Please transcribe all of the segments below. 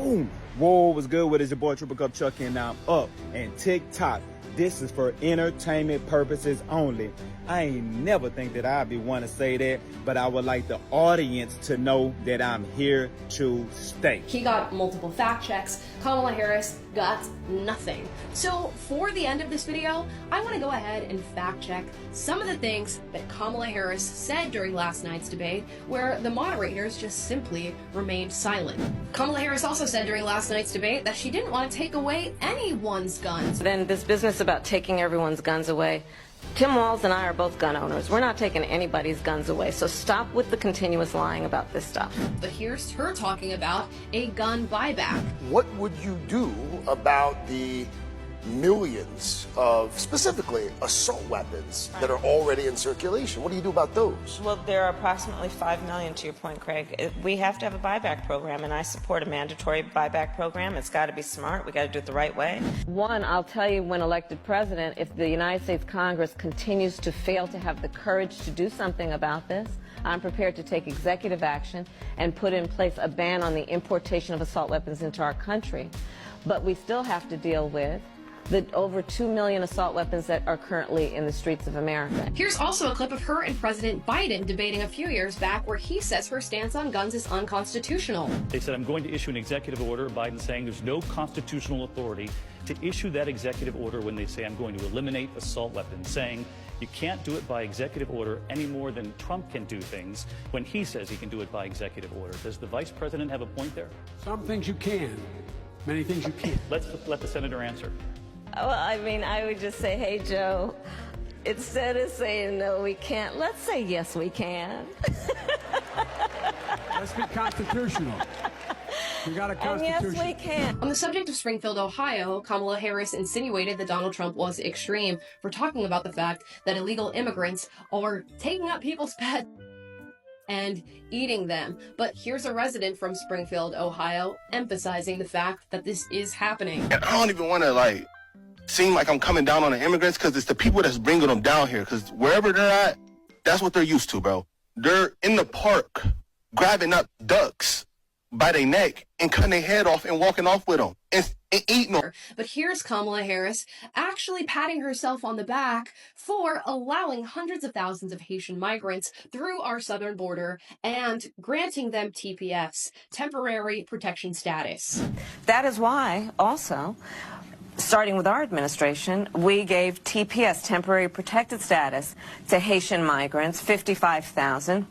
Boom! Whoa, was good with it? It's your boy Triple Cup Chuck, and I'm up. And TikTok, this is for entertainment purposes only. I ain't never think that I'd be one to say that, but I would like the audience to know that I'm here to stay. He got multiple fact checks. Kamala Harris got nothing. So for the end of this video, I want to go ahead and fact check some of the things that Kamala Harris said during last night's debate, where the moderators just simply remained silent. Kamala Harris also said during last night's debate that she didn't want to take away anyone's guns. Then this business about taking everyone's guns away, Tim Walz and I are both gun owners. We're not taking anybody's guns away, so stop with the continuous lying about this stuff. But here's her talking about a gun buyback. What would you do about the millions of, specifically, assault weapons that are already in circulation? What do you do about those? Well, there are approximately 5 million, to your point, Craig. We have to have a buyback program, and I support a mandatory buyback program. It's got to be smart. We got to do it the right way. One, I'll tell you, when elected president, if the United States Congress continues to fail to have the courage to do something about this, I'm prepared to take executive action and put in place a ban on the importation of assault weapons into our country. But we still have to deal with the over 2 million assault weapons that are currently in the streets of America. Here's also a clip of her and President Biden debating a few years back, where he says her stance on guns is unconstitutional. They said, I'm going to issue an executive order. Biden saying there's no constitutional authority to issue that executive order when they say I'm going to eliminate assault weapons, saying you can't do it by executive order any more than Trump can do things when he says he can do it by executive order. Does the vice president have a point there? Some things you can, many things you can't. Let's let the senator answer. Well, I mean, I would just say, hey, Joe, instead of saying no, we can't, let's say yes, we can. Let's be constitutional. We got a constitution. And yes, we can. On the subject of Springfield, Ohio, Kamala Harris insinuated that Donald Trump was extreme for talking about the fact that illegal immigrants are taking up people's pets and eating them. But here's a resident from Springfield, Ohio, emphasizing the fact that this is happening. And I don't even want to, seem like I'm coming down on the immigrants, because it's the people that's bringing them down here, because wherever they're at, that's what they're used to, bro. They're in the park grabbing up ducks by their neck and cutting their head off and walking off with them and eating them. But here's Kamala Harris actually patting herself on the back for allowing hundreds of thousands of Haitian migrants through our southern border and granting them TPS, temporary protection status. That is why, also, starting with our administration, we gave TPS, temporary protected status, to Haitian migrants, 55,000.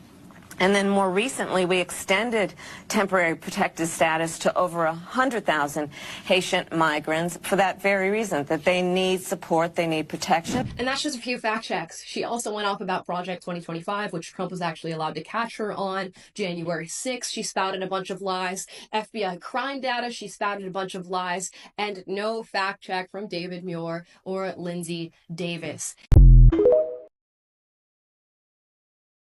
And then more recently, we extended temporary protected status to over 100,000 Haitian migrants for that very reason, that they need support, they need protection. And that's just a few fact checks. She also went off about Project 2025, which Trump was actually allowed to catch her on. January 6th, she spouted a bunch of lies. FBI crime data, she spouted a bunch of lies. And no fact check from David Muir or Lindsay Davis.